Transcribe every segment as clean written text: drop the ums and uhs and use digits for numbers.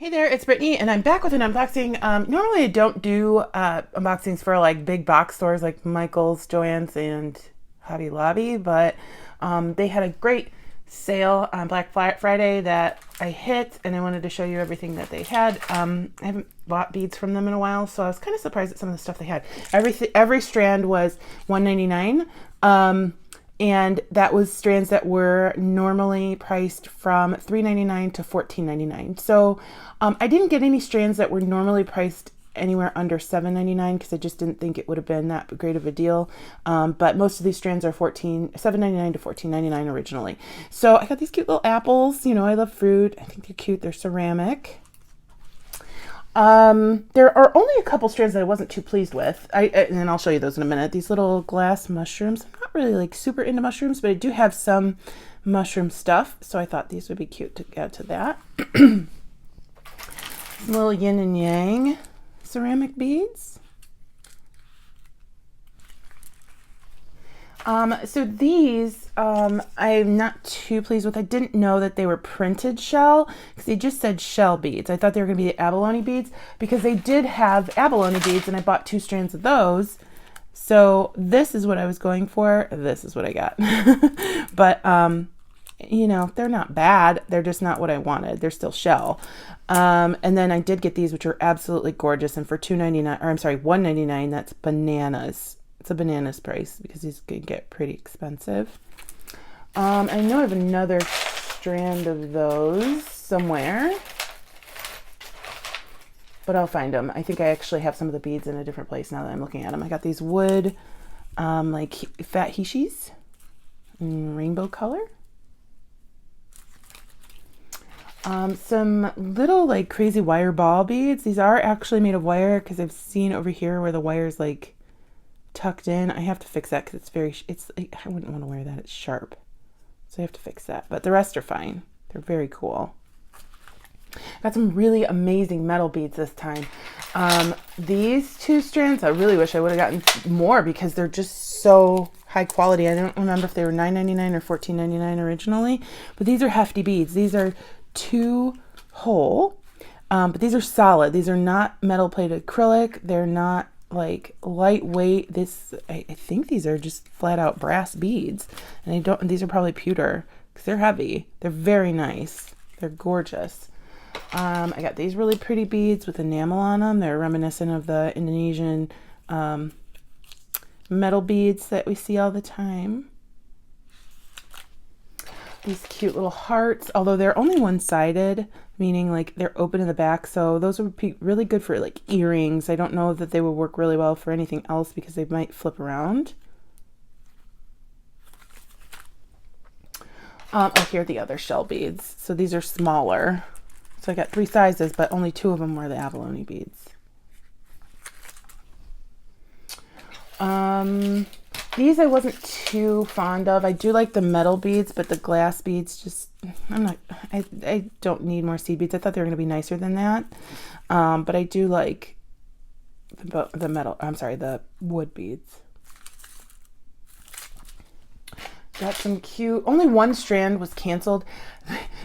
Hey there, it's Brittany, and I'm back with an unboxing. Normally I don't do unboxings for like big box stores like Michael's, Joann's, and Hobby Lobby, but they had a great sale on Black Friday that I hit, and I wanted to show you everything that they had. I haven't bought beads from them in a while, so I was kind of surprised at some of the stuff they had. Every strand was $1.99. And that was strands that were normally priced from $3.99 to $14.99. So I didn't get any strands that were normally priced anywhere under $7.99 because I just didn't think it would have been that great of a deal. But most of these strands are $7.99 to $14.99 originally. So I got these cute little apples. You know, I love fruit. I think they're cute. They're ceramic. There are only a couple strands that I wasn't too pleased with. And I'll show you those in a minute. These little glass mushrooms. I'm not really like super into mushrooms, but I do have some mushroom stuff. So I thought these would be cute to add to that. Little yin and yang ceramic beads. So these, I'm not too pleased with. I didn't know that they were printed shell because they just said shell beads. I thought they were going to be the abalone beads because they did have abalone beads and I bought 2 strands of those. So this is what I was going for. This is what I got. But, you know, they're not bad. They're just not what I wanted. They're still shell. And then I did get these, which are absolutely gorgeous. And for $2.99, or I'm sorry, $1.99, that's bananas. It's a bananas price because these can get pretty expensive. I know I have another strand of those somewhere, but I'll find them. I think I actually have some of the beads in a different place now that I'm looking at them. I got these wood, like fat hishis in rainbow color. Some little like crazy wire ball beads. These are actually made of wire because I've seen over here where the wire's like tucked in. I have to fix that because it's like, I wouldn't want to wear that. It's sharp. So I have to fix that. But the rest are fine. They're very cool. Got some really amazing metal beads this time. These 2 strands, I really wish I would have gotten more because they're just so high quality. I don't remember if they were $9.99 or $14.99 originally, but these are hefty beads. These are 2 hole, but these are solid. These are not metal plated acrylic. They're not like lightweight. I think these are just flat out brass beads, and these are probably pewter because they're heavy. They're very nice. They're gorgeous. I got these really pretty beads with enamel on them. They're reminiscent of the Indonesian metal beads that we see all the time. These cute little hearts, although they're only one-sided, meaning like they're open in the back, so those would be really good for like earrings. I don't know that they would work really well for anything else because they might flip around. Oh, here are the other shell beads. So these are smaller. So I got 3 sizes, but only 2 of them were the abalone beads. These I wasn't too fond of. I do like the metal beads, but the glass beads just, I don't need more seed beads. I thought they were going to be nicer than that. But I do like the wood beads. Got some cute, only 1 strand was canceled.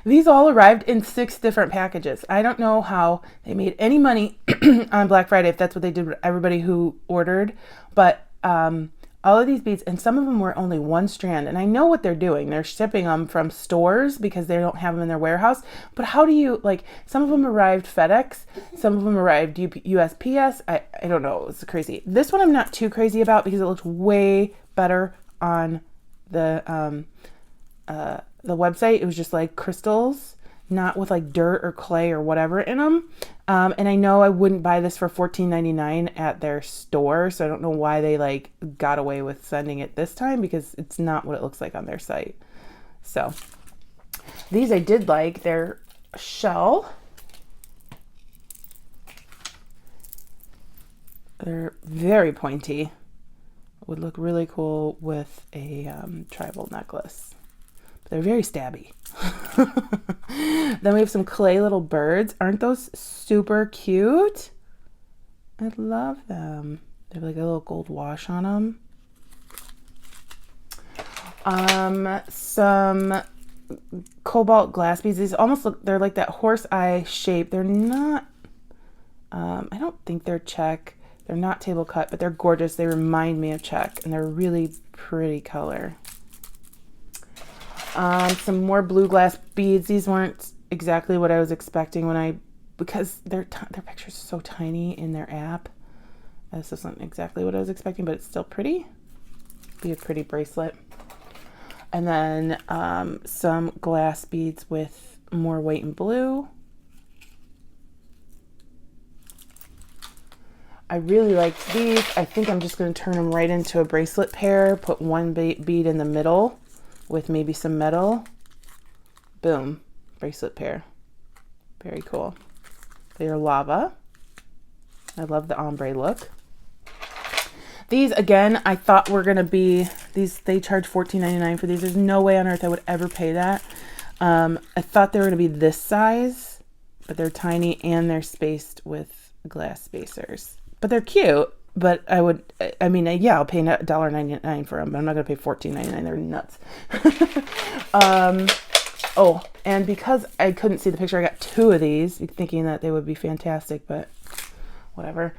These all arrived in 6 different packages. I don't know how they made any money on Black Friday, if that's what they did with everybody who ordered, but all of these beads, and some of them were only 1 strand, and I know what they're doing. They're shipping them from stores because they don't have them in their warehouse, but how do you, like, some of them arrived FedEx, some of them arrived USPS, I don't know, it's crazy. This one I'm not too crazy about because it looks way better on the website. It was just like crystals, not with like dirt or clay or whatever in them. And I know I wouldn't buy this for $14.99 at their store, so I don't know why they like got away with sending it this time because it's not what it looks like on their site. So these I did like. They're shell. They're very pointy. Would look really cool with a tribal necklace. But they're very stabby. Then we have some clay little birds. Aren't those super cute? I love them. They have like a little gold wash on them. Some cobalt glass beads. These almost look, they're like that horse eye shape. They're not, I don't think they're check. They're not table cut, but they're gorgeous. They remind me of check, and they're really pretty color. Some more blue glass beads. These weren't exactly what I was expecting because their picture's so tiny in their app. This isn't exactly what I was expecting, but it's still pretty. Be a pretty bracelet. And then some glass beads with more white and blue. I really liked these. I think I'm just going to turn them right into a bracelet pair. Put one bead in the middle with maybe some metal. Boom. Bracelet pair. Very cool. They are lava. I love the ombre look. These, again, I thought were going to be, they charge $14.99 for these. There's no way on earth I would ever pay that. I thought they were going to be this size, but they're tiny and they're spaced with glass spacers. But they're cute, but I'll pay $1.99 for them, but I'm not going to pay $14.99. They're nuts. Oh, and because I couldn't see the picture, I got two of these, thinking that they would be fantastic, but whatever.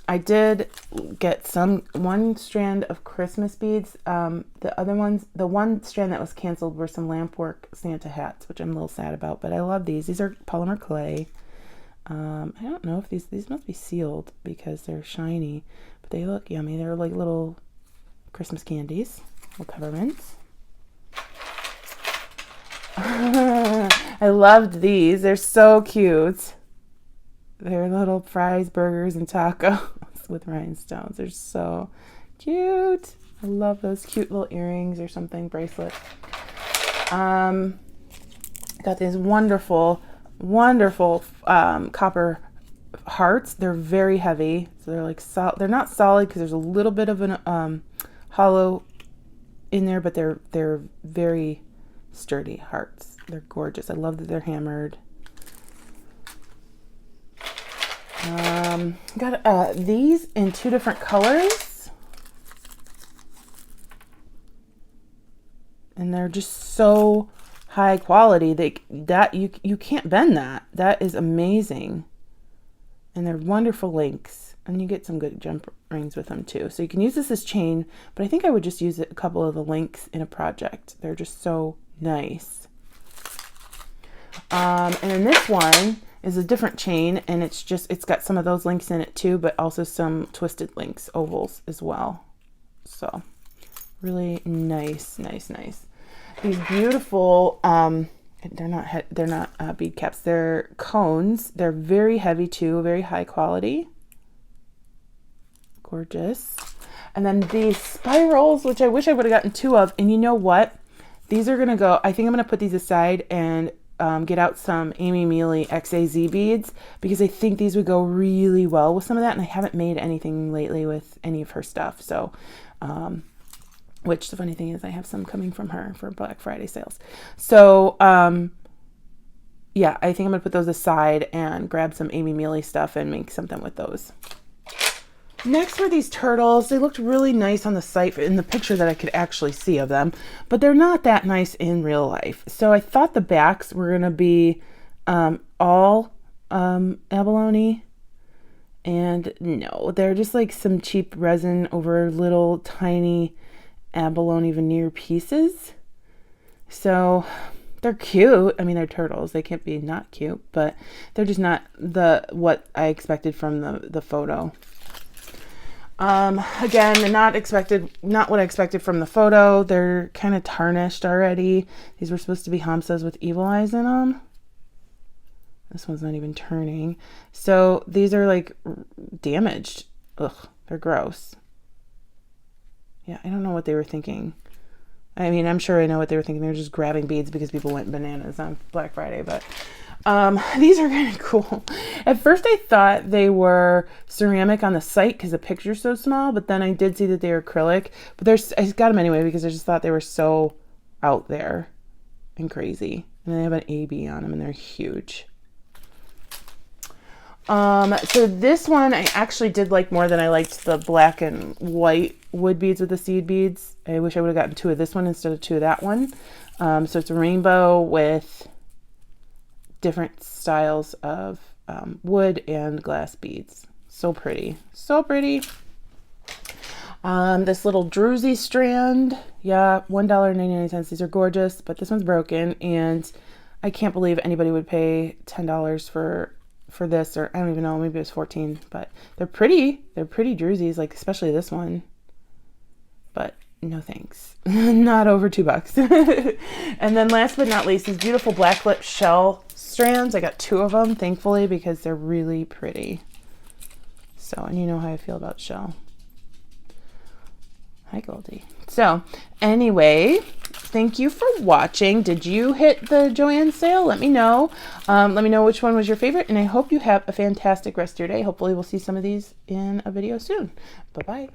I did get one strand of Christmas beads. The one strand that was canceled were some lampwork Santa hats, which I'm a little sad about, but I love these. These are polymer clay. I don't know if these must be sealed because they're shiny, but they look yummy. They're like little Christmas candies, little peppermints. I loved these. They're so cute. They're little fries, burgers, and tacos with rhinestones. They're so cute. I love those cute little earrings or something, bracelet. Got these wonderful copper hearts. They're very heavy, so they're like they're not solid because there's a little bit of an hollow in there, but they're very sturdy hearts. They're gorgeous. I love that they're hammered. Got these in two different colors, and they're just so high quality that you can't bend that. That is amazing, and they're wonderful links, and you get some good jump rings with them too. So you can use this as chain, but I think I would just use a couple of the links in a project. They're just so nice. And then this one is a different chain, and it's got some of those links in it too, but also some twisted links, ovals as well. So really nice. These beautiful, they're not bead caps, they're cones. They're very heavy too, very high quality. Gorgeous. And then these spirals, which I wish I would have gotten two of, and you know what? These are gonna go, I think I'm gonna put these aside and get out some Amy Mealy XAZ beads, because I think these would go really well with some of that, and I haven't made anything lately with any of her stuff. So, which the funny thing is I have some coming from her for Black Friday sales. So, yeah, I think I'm gonna put those aside and grab some Amy Mealy stuff and make something with those. Next were these turtles. They looked really nice on the site in the picture that I could actually see of them, but they're not that nice in real life. So I thought the backs were going to be all abalone, and no, they're just like some cheap resin over little tiny abalone veneer pieces. So they're cute. I mean, they're turtles. They can't be not cute, but they're just not what I expected from the photo. Again, not what I expected from the photo. They're kind of tarnished already. These were supposed to be hamsas with evil eyes in them. This one's not even turning. So these are like damaged. Ugh, they're gross. Yeah, I don't know what they were thinking. I mean, I'm sure I know what they were thinking. They were just grabbing beads because people went bananas on Black Friday, but these are kind of cool. At first I thought they were ceramic on the site because the picture's so small, but then I did see that they were acrylic. But I got them anyway because I just thought they were so out there and crazy. And they have an AB on them, and they're huge. So this one I actually did like more than I liked the black and white wood beads with the seed beads. I wish I would have gotten two of this one instead of two of that one. So it's a rainbow with different styles of wood and glass beads. So pretty. So pretty. This little druzy strand. Yeah, $1.99. These are gorgeous, but this one's broken, and I can't believe anybody would pay $10 for this, or I don't even know, maybe it was 14, but they're pretty. They're pretty drusies, like especially this one. But no thanks. Not over $2. And then last but not least, these beautiful black lip shell strands. I got 2 of them, thankfully, because they're really pretty. So, and you know how I feel about shell. Hi, Goldie. So, anyway, thank you for watching. Did you hit the Joann sale? Let me know. Let me know which one was your favorite, and I hope you have a fantastic rest of your day. Hopefully, we'll see some of these in a video soon. Bye-bye.